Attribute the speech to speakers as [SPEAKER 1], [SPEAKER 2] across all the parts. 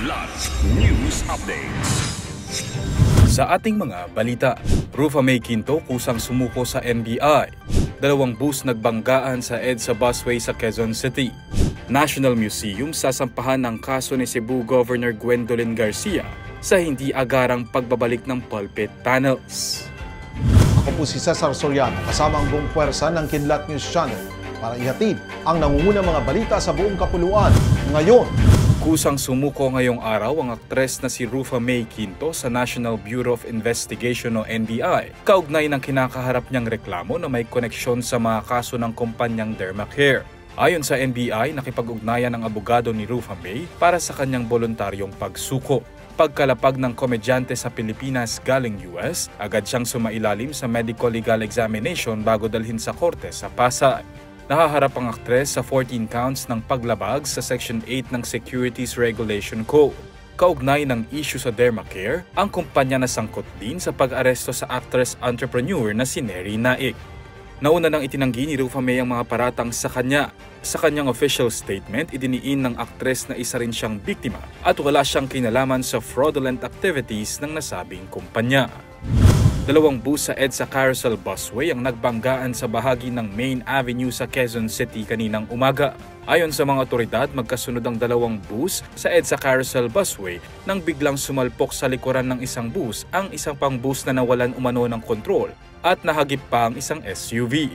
[SPEAKER 1] Kidlat News Updates.
[SPEAKER 2] Sa ating mga balita, Rufa May Quinto kusang sumuko sa NBI. 2 bus nagbanggaan sa EDSA busway sa Quezon City. National Museum sasampahan ng kaso ni Cebu Governor Gwendolyn Garcia sa hindi agarang pagbabalik ng pulpit panels.
[SPEAKER 3] Ako po si Cesar Soriano, kasama ang buong puwersa ng Kidlat News Channel para ihatid ang nangungunang mga balita sa buong kapuluan ngayon.
[SPEAKER 2] Kusang sumuko ngayong araw ang aktres na si Rufa May Quinto sa National Bureau of Investigation o NBI, kaugnay ng kinakaharap niyang reklamo na may koneksyon sa mga kaso ng kumpanyang Dermacare. Ayon sa NBI, nakipag-ugnayan ng abogado ni Rufa May para sa kanyang voluntaryong pagsuko. Pagkalapag ng komedyante sa Pilipinas galing US, agad siyang sumailalim sa medical legal examination bago dalhin sa korte sa Pasay. Nahaharap ang aktres sa 14 counts ng paglabag sa Section 8 ng Securities Regulation Code. Kaugnay ng issue sa Dermacare, ang kumpanya na sangkot din sa pag-aresto sa actress-entrepreneur na si Neri Naik. Nauna nang itinanggi ni Rufa May ang mga paratang sa kanya. Sa kanyang official statement, idiniin ng aktres na isa rin siyang biktima at wala siyang kinalaman sa fraudulent activities ng nasabing kumpanya. 2 bus sa EDSA Carousel Busway ang nagbanggaan sa bahagi ng Main Avenue sa Quezon City kaninang umaga. Ayon sa mga otoridad, magkasunod ang 2 bus sa EDSA Carousel Busway nang biglang sumalpok sa likuran ng isang bus ang isang pang bus na nawalan umano ng kontrol at nahagip pa ang isang SUV.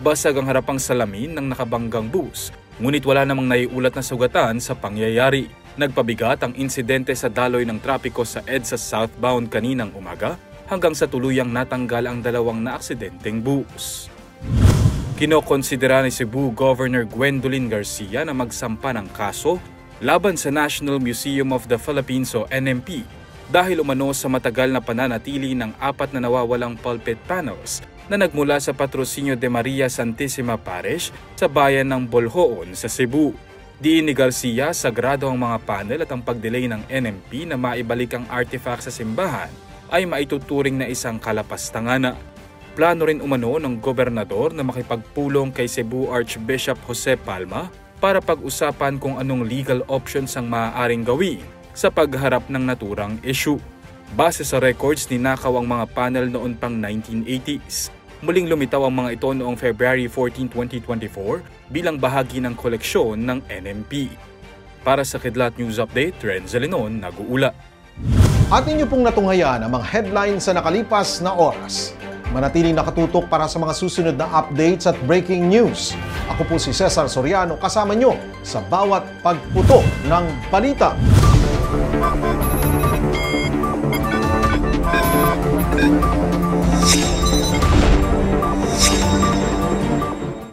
[SPEAKER 2] Basag ang harapang salamin ng nakabanggang bus, ngunit wala namang naiulat na sugatan sa pangyayari. Nagpabigat ang insidente sa daloy ng trapiko sa EDSA southbound kaninang umaga, hanggang sa tuluyang natanggal ang 2 naaksidenteng bus. Kinokonsidera ni Cebu Governor Gwendolyn Garcia na magsampa ng kaso laban sa National Museum of the Philippines o NMP dahil umano sa matagal na pananatili ng 4 na nawawalang pulpit panels na nagmula sa Patrocinio de Maria Santissima Parish sa bayan ng Boljoon sa Cebu. Diin ni Garcia, sagrado ang mga panel at ang pagdelay ng NMP na maibalik ang artifact sa simbahan ay maituturing na isang kalapastangan. Plano rin umano ng gobernador na makipagpulong kay Cebu Archbishop Jose Palma para pag-usapan kung anong legal options ang maaaring gawin sa pagharap ng naturang issue. Base sa records, ninakaw ang mga panel noon pang 1980s. Muling lumitaw ang mga ito noong February 14, 2024 bilang bahagi ng koleksyon ng NMP. Para sa Kidlat News Update, Renzo Lenon, nag-uula.
[SPEAKER 3] At inyo pong natunghayan ang mga headlines sa nakalipas na oras. Manatiling nakatutok para sa mga susunod na updates at breaking news. Ako po si Cesar Soriano, kasama nyo sa bawat pagputok ng balita.